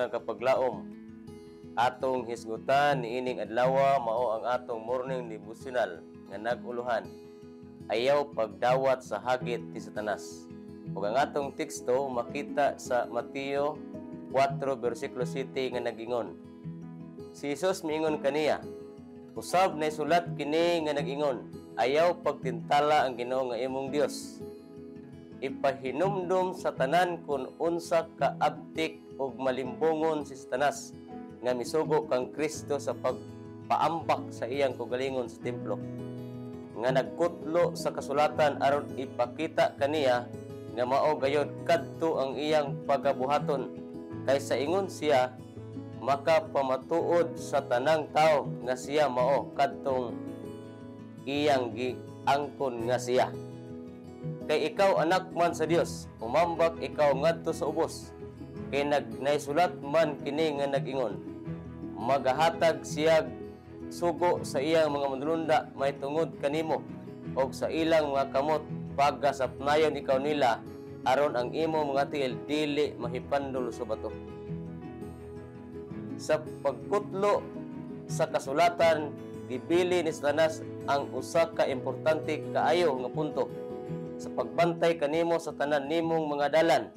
mga kapaglaom, atong hisgutan niining adlaw mao ang atong morning devotional nga naguluhan, ayaw pagdawat sa hagit ni Satanas. Ug ang atong teksto makita sa Mateo 4 versikulo 7 nga nagingon, si Jesus miingon kaniya, usab na sulat kini nga nagingon, ayaw pagtintala ang Ginoo nga imong Dios. Ipahinumdum sa tanan kung unsa kaabtik ug malimbongon si Satanas nga misugo kang Kristo sa pagpaambak sa iyang kaugalingon sa templo, nga nagkutlo sa kasulatan aron ipakita kaniya nga mao gayod kadto ang iyang pagabuhaton, kaysa ingon siya makapamatuod sa tanang tao nga siya mao kadtong iyang giangkon nga siya. Kay ikaw anak man sa Dios, umambak ikaw ngadto sa ubos, kay naisulat man kini nga nagingon, magahatag siya sugo sa iyang mga manulunda may tungod kanimo, og sa ilang mga kamot pagasapnayon ikaw nila, aron ang imo mga tiil dili mahipandol sa bato. Sa pagkutlo sa kasulatan, gibili ni Satanas ang usa ka importante kaayo nga punto sa pagbantay kanimo sa tanan nimong mga dalan.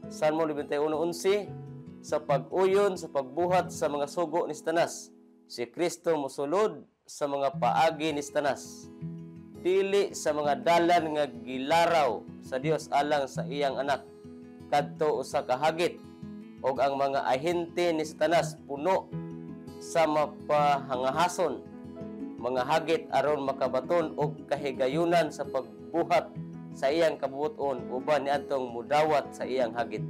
Salmo 91:11, sa pag-uyon sa pagbuhat sa mga sugo ni Satanas, si Kristo mosulod sa mga paagi ni Satanas, dili sa mga dalan nga gilaraw sa Dios alang sa iyang anak kadto usa ka hagit, og ang mga ahente ni Satanas puno sa mapahangahason mga hagit aron makabaton og kahigayunan sa pagbuhat sa iyang kabubuton uban niadtong mudawat sa iyang hagit.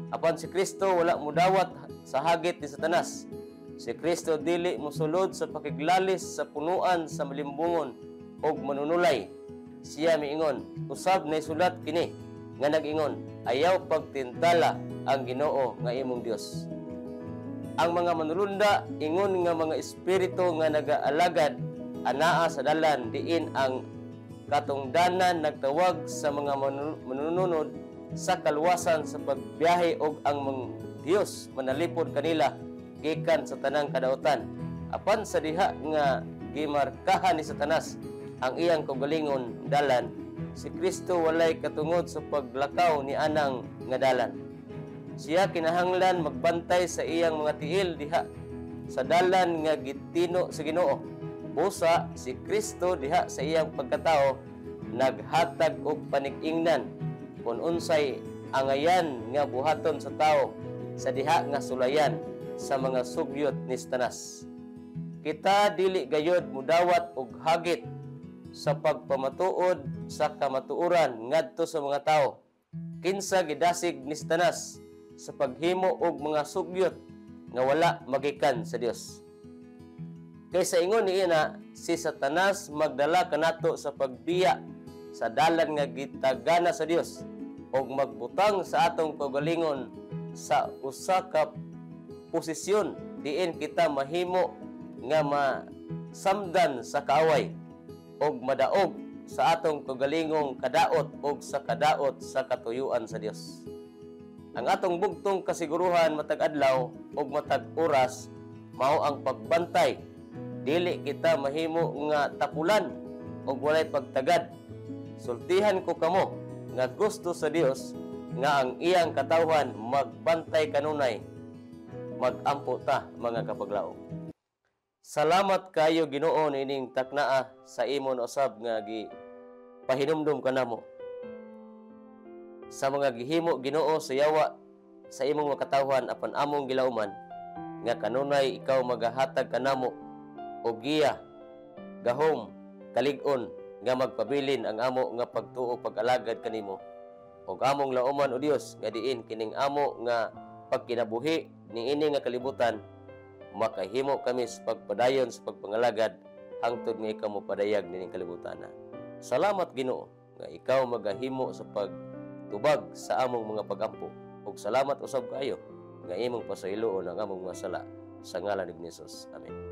Apan si Kristo wala mudawat sa hagit ni Satanas. Si Kristo dili mosulod sa pakiglalis sa punuan sa malimbungon og manunulay. Siya miingon, usab na sulat kini nga nagingon, ayaw pagtintala ang Ginoo nga imong Dios. Ang mga manulunda ingon nga mga espiritu nga nagaalagad anaa sa dalan diin ang katungdanan nagtawag sa mga manununod sa kalwasan sa pagbiyahe og ang mga Dios manalipod kanila gikan sa tanang kadautan. Apan sa diha nga gimarkahan ni Satanas ang iyang kaugalingon dalan, si Kristo walay katungod sa paglakaw ni anang nga dalan. Siya kinahanglan magbantay sa iyang mga tiil diha sa dalan nga gitino sa Ginoo. Busa si Kristo diha sa iyang pagkatao naghatag og panig-ingnan kung unsay angayan nga buhaton sa tao sa diha nga sulayan sa mga sugyot ni Satanas. Kita dili gayod mudawat og hagit sa pagpamatuod sa kamatuoran ngadto sa mga tao. Kinsa gidasig ni Satanas sa paghimo og mga sugyot nga wala magikan sa Dios. Kaysa ingon niina, si Satanas magdala kanato sa pagbiya sa dalan nga gitagana sa Dios og magbutang sa atong kaugalingon sa usa ka posisyon diin kita mahimo nga masamdan sa kaaway og madaog sa atong kaugalingong kadaot og sa kadaot sa katuyuan sa Dios. Ang atong bugtong kasiguruhan matag adlaw og matag oras mao ang pagbantay. Dili kita mahimo nga tapulan og walay pagtagad. Sultihan ko kamo nga gusto sa Dios nga ang iyang katawhan magbantay kanunay. Magampo ta mga kapaglaom. Salamat kayo Ginoo nining taknaa sa imon usab nga pahinumdum kanamo. Sa mga gihimo Ginoo sa yawa sa imong makatawhan apan among gilauman nga kanunay ikaw magahatag kanamo og giya, gahom, kalig-on nga magpabilin ang amo nga pagtuo pag-alagad kanimo. Og among lauman o Dios nga diin kining amo nga pagkinabuhi niini nga kalibutan makahimo kami sa pagpadayon sa pagpangalagad hangtod nga ikaw mopadayag nining kalibutan. Salamat Ginoo nga ikaw magahimo sa pagtubag sa among mga pagampo. Ug salamat usab kaayo nga imong pasayloon ang among mga sala sa ngalan ni Jesus. Amen.